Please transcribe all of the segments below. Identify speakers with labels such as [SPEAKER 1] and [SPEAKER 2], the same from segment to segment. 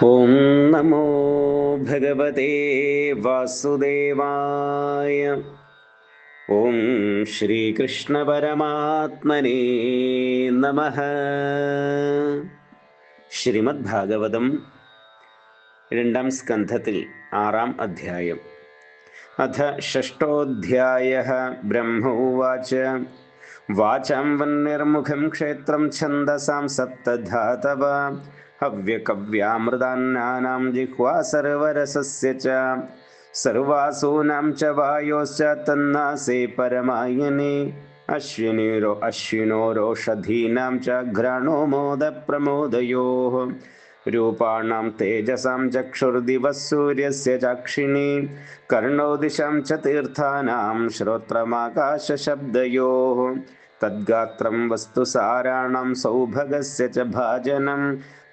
[SPEAKER 1] ഓം നമോ ഭഗവതേ വാസുദേവായ. ഓം ശ്രീകൃഷ്ണ പരമാത്മനേ നമഃ. ശ്രീമദ് ഭാഗവതം രണ്ടാം സ്കന്ധത്തിൽ 6-ാം അധ്യായം. അഥ ഷഷ്ടോധ്യായഃ. ബ്രഹ്മോവാച വാചാം വന്നിർമുഖം ക്ഷേത്രം ഛന്ദസാം സപ്തധാതവ ഹവ്യകവ്യാമൃതാന്നാനാം ജിഹ്വാ സർവരസസ്യ ച സർവാസൂനാം ച വായോശ്ച തന്നാസേ പരമായനെ അശ്വിനോരോഷധീനാം ച ഘ്രാണോ മോദപ്രമോദയോഃ രൂപാണാം തേജസാം ചക്ഷുർദിവഃ സൂര്യസ്യ ചാക്ഷിണീ കർണോ ദിശാം ച തീർത്ഥാനാം ശ്രോത്രമാകാശശബ്ദയോഃ തദ്ഗാത്രം വസ്തുസാരാണാം സൗഭഗസ്യ ച ഭാജനം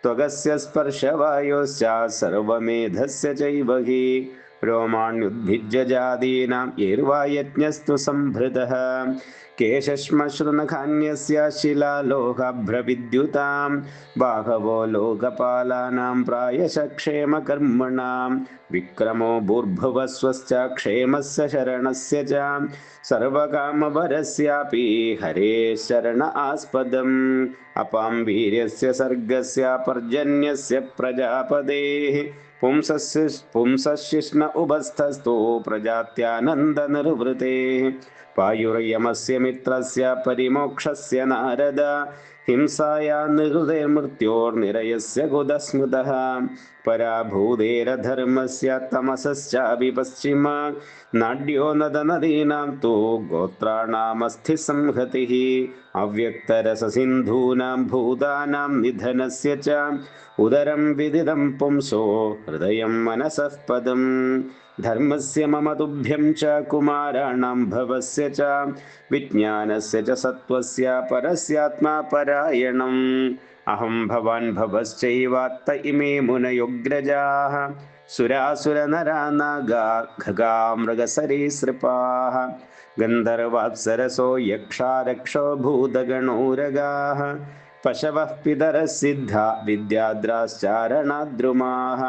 [SPEAKER 1] ത്വഗസ്യ സ്പർശവായോശ്ച സർവമേധസ്യ ചൈവ ഹി രോമാണ്യുദ്ഭിജ്യ ജാതീനാം യേർവായജ്ഞസ്തു സംഭൃതഃ കേശശ്മശ്രുനഖാന്യസ്യ ശിലാലോഹഭ്രവിദ്യുതാം ബാഹവോ ലോകപാലാനാം പ്രായശ ക്ഷേമകർമ്മണാം വിക്രമോ ഭൂർഭുവസ്വശ്ച ക്ഷേമസ്യ ശരണസ്യ ച സർവകാമവരസ്യാപി ഹരേ ശരണ ആസ്പദം അപാം വീര്യസ്യ സർഗസ്യ പർജന്യസ്യ പ്രജാപതേഃ പുംസശിഷ്ണ ഉഭസ്ഥസ്തു പ്രജാത്യാനന്ദനിർവൃതേഃ പായുർയമസ്യ മിത്രസ്യ പരിമോക്ഷസ്യ നാരദ ഹിംസായാ നിഹൃതേർമൃത്യോർനിരയസ്യ കുതസ്മൃതഃ പരാഭൂതേരധർമ്മസ്യ തമസശ്ചാപി പശ്ചിമ നാഡ്യോ നദനദീനാം തു ഗോത്രാണാമസ്ഥി സംഹതിഃ അവ്യക്തരസസിന്ധൂനാം ഭൂതാനാം നിധനസ്യ ച ഉദരം വിദിതം പുംസോ ഹൃദയം മനസഃ പദം ധർമ്മസ്യ മമ തുഭ്യം ച കുമാരാണാം ഭവസ്യ ച വിജ്ഞാനസ്യ ച സത്വസ്യ പരസ്യാത്മാ പരായണം അഹം ഭവാൻ ഭവശ്ചൈവാത്ത ഇമേ മുനയോഗ്രജാഃ സുരാസുരനരാ നാഗാ ഖഗാ മൃഗസരീസൃപാഃ ഗന്ധർവാപ്സരസോ യക്ഷാ രക്ഷോ ഭൂതഗണോരഗാഃ പശവഃ പിതരഃ സിദ്ധാ വിദ്യാദ്രാശ്ചാരണാദ്രുമാഃ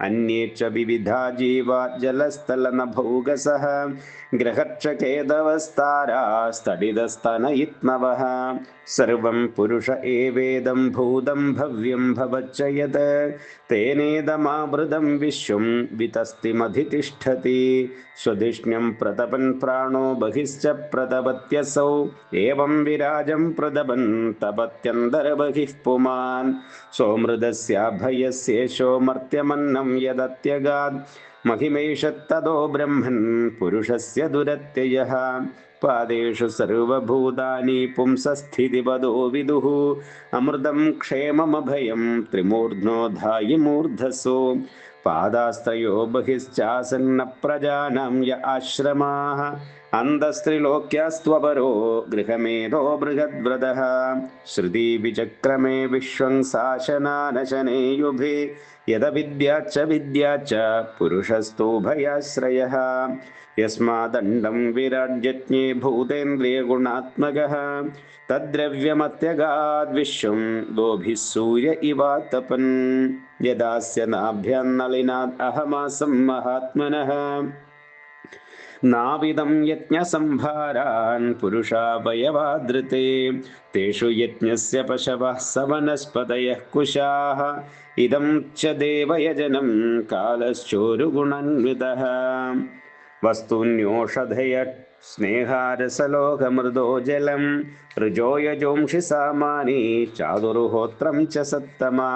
[SPEAKER 1] അന്യേ ച വിവിധാ ജീവാ ജലസ്ഥലനഭൗഗസഃ ഗ്രഹക്ഷകേതവസ്താരാസ്തടിതസ്തനയിത്നവഃ സർവം പുരുഷ ഏവേദം ഭൂതം ഭവ്യം ഭവച്ച യത് തേനേദമാവൃതം വിശ്വം വിതസ്തിമധിതിഷ്ഠതി സ്വധിഷ്ണ്യം പ്രതപൻ പ്രാണോ ബഹിശ്ച പ്രതപത്യസൗ ഏവം വിരാജം പ്രതപൻ തപത്യന്തർബഹിഃ പുമാൻ സോമൃതസ്യാഭയസ്യേഷോ മർത്യമന്നം യദത്യഗാദ് महिमैषत्तदो ब्रह्मन् पुरुषस्य दुरत्ययः पादेषु सर्वभूतानि पुंसस्थितिपदो विदुः अमृतं क्षेममभयं त्रिमूर्ध्नो धायि मूर्धसो पादास्त्रयो बहिश्चासन्न प्रजानां य आश्रमाः अन्तस्त्रिलोक्यास्त्वपरो गृहमेधो बृहद्व्रतः श्रुति विचक्रमे विश्वं शासनानशने युभे यदविद्याच्च विद्याच्च पुरुषस्तोभयाश्रयः यस्मादण्डं विराड्यज्ञे भूतेन्द्रियगुणात्मकः तद्द्रव्यमत्यगाद्विश्वं लोभिः सूर्य इवातपन् यदास्य नाभ्यान्नलिनाद् अहमासं महात्मनः नाविदं यज्ञसंभारान् पुरुषावयवादृते तेषु यज्ञस्य पशवः सवनस्पतयः कुशाः इदं च देवयजनं कालश्चोरुगुणान्वितः वस्तून्योषधय स्नेहारसलोकमृदो जलं ऋजो यजोंषि सामानि चातुर्होत्रं च सत्तमा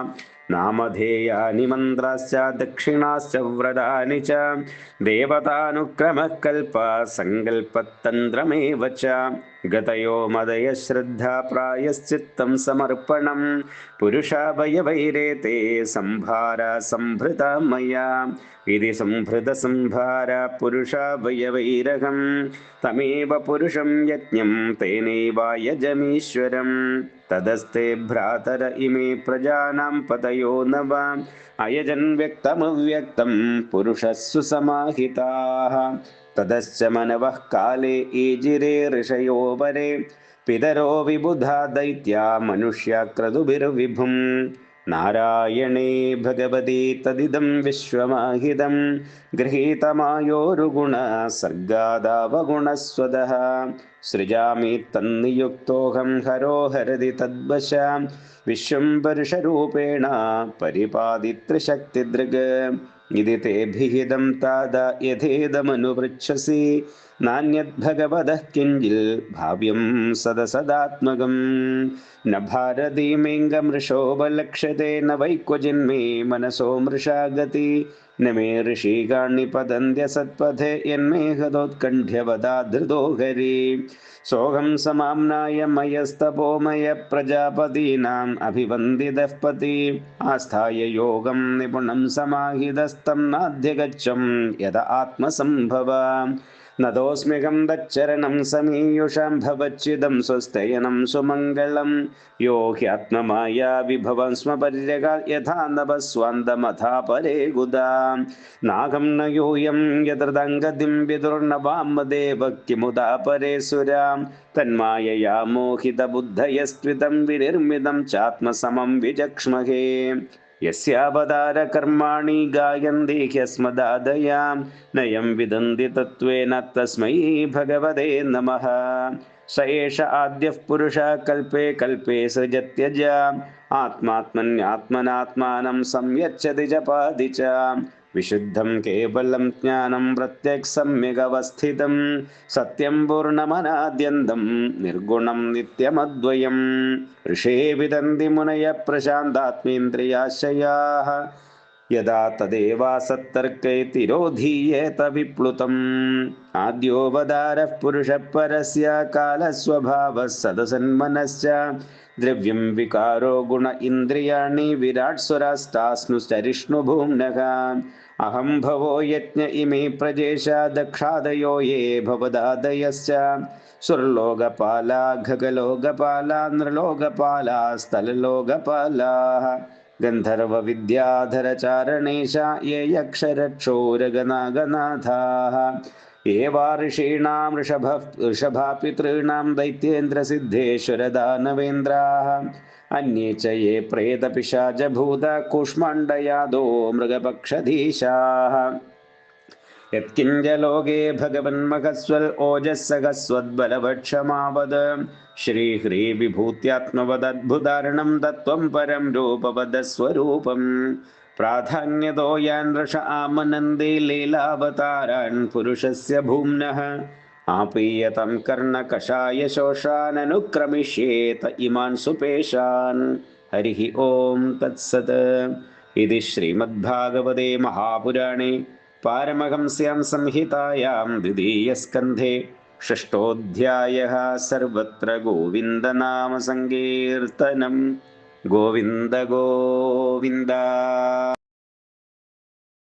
[SPEAKER 1] नामधेयानि मन्त्राश्च दक्षिणाश्च व्रतानि च देवतानुक्रमः कल्पः सङ्कल्पतन्त्रमेव च गतयो मदय श्रद्धा प्रायश्चित्तं समर्पणं पुरुषावयवैरेते सम्भारा सम्भृता मया इति सम्भृतसम्भारा पुरुषावयवैरहं तमेव पुरुषं यज्ञं तेनैवायजमीश्वरं तदस्ते भ्रातर इमे प्रजानां पतयो नव अयजन् व्यक्तमव्यक्तं पुरुषः सुसमाहिताः ततश्च मनवः काले ईजिरे ऋषयो परे पितरो विबुधा दैत्या मनुष्या क्रतुभिर्विभुम् നാരായണേ ഭഗവതി തദിദം വിശ്വമാഹിതം ഗൃഹീതമായോരുഗുണ സർഗാദാവഗുണസ്വതഃ സൃജാമി തന്നിയുക്തോഹം ഹരോ ഹരതി തദ്വശാം വിശ്വം പരുഷരൂപേണ പരിപാദിത്രിശക്തിദൃഗ് ഇതി തേ ഭിഹിതം താത യഥേദമനുപൃച്ഛസി നാന്യദ്ഭഗവതഃ കിഞ്ചിൽ ഭാവ്യം സദസദാത്മകം ന ഭാരതീമേംഗമൃഷോപലക്ഷ്യത്തെ ന വൈക്വജിന്മേ മനസോ മൃഷാ ഗതി ന മേ ഋഷീകാണി പതന്ത്യ സത്പഥേ യന്മേ ഹതോത്കണ്ഠ്യവദാധൃതോ ഹരി സോഹം സമാംനായ മയസ്തപോമയ പ്രജാപതീനാം അഭിവന്ദിതഃ പതി ആസ്ഥായ യോഗം നിപുണം സമാഹിതസ്തം നാദ്യഗച്ഛം യത ആത്മസംഭവ നതോസ്മ്യഹം തച്ചരണം സമീയുഷാം ഭവച്ഛിദം സ്വസ്തയനം സുമംഗളം യോ ഹ്യാത്മമായാ വിഭവം സ്മ പര്യകാൽ യഥാ നഭസ്വാന്തമഥാ പരേ ഗുദാ നാഗം ന യൂയം യതൃതംഗതിം വിദുർനവാമദേവ കിമുദാ പരേ സുരാം തന്മായയാ മോഹിതബുദ്ധയസ്ത്വിതം വിനിർമ്മിതം ചാത്മസമം വിചക്ഷ്മഹേ യസ്യാവതാര കർമാണി ഗായന്തി ഹ്യസ്മദാദയാം നയം വിദന്തി തത്വേന തസ്മൈ ഭഗവതേ നമഃ സ ഏഷ ആദ്യഃ പുരുഷഃ കൽപേ കൽപേ സൃജത്യജ ആത്മാത്മന്യാത്മനാത്മാനം സംയച്ഛതി ജപാതി ച വിശുദ്ധം കേവലം ജ്ഞാനം പ്രത്യക് സമ്യഗവസ്ഥിതം സത്യം പൂർണ്ണമനാദ്യന്തം നിർഗുണം നിത്യമദ്വയം ഋഷേ വിദന്തി മുനയ പ്രശാന്താത്മേന്ദ്രിയാശയാഃ യഥാ തദേവാസത്തർക്കൈ തിരോധീയേത വിപ്ലുതം ആദ്യോപദാരഃ പുരുഷഃ പരസ്യ കാലസ്വഭാവഃ സദസന്മനശ്ച ദ്രവ്യം വികാരോ ഗുണ ഇന്ദ്രിയാണി വിരാട് സ്വരാസ്താസ്നുശ്ചരിഷ്ണുഭൂമ്നഃ അഹം ഭവോ യജ്ഞ ഇമേ പ്രജേശ ദക്ഷാദയോ യേ ഭവദാദയശ്ച സുർലോകപാലാ ഖഗലോകപാലാ നൃലോകപാലാ സ്ഥലലോകപാലാഃ ഗന്ധർവ വിദ്യാധരചാരണേശ യേ യക്ഷരക്ഷോരഗനാഗനാഥാഃ ഏവാ ഋഷീണാം ഋഷഭാപിതॄണാം ദൈത്യേന്ദ്രസിദ്ധേശ്വരദാനവേന്ദ്രാः അന്യേ ച യേ പ്രേതപിശാചഭൂത കൂഷ്മാണ്ഡയാദോ മൃഗപക്ഷധീശാः യത്കിഞ്ച ലോകേ ഭഗവന്മഹസ്വൽ ഓജസ്സഹസ്വദ്ബലവക്ഷമാവത് ശ്രീഹ്രീ വിഭൂത്യാത്മവദദ്ഭുതാരണം തത്വം പരം രൂപവദസ്വരൂപം പ്രാധാന്യതോ യാൻ ഋഷ ആമനന്ദേ ലീലാവതാരാൻ പുരുഷസ്യ ഭൂമ്നഃ ആപീയതം കർണകഷായ ശോഷാനനുക്രമിഷ്യേത ഇമാൻ സുപേശാൻ ഹരി ഓം തത്സത് ഇതി ശ്രീമദ്ഭാഗവതേ മഹാപുരാണേ പാരമഹംസ്യാം സംഹിതായാം ദ്വിതീയസ്കന്ധേ षष्ठोऽध्यायः सर्वत्र गोविन्दनामसङ्कीर्तनं गोविन्द गोविन्द।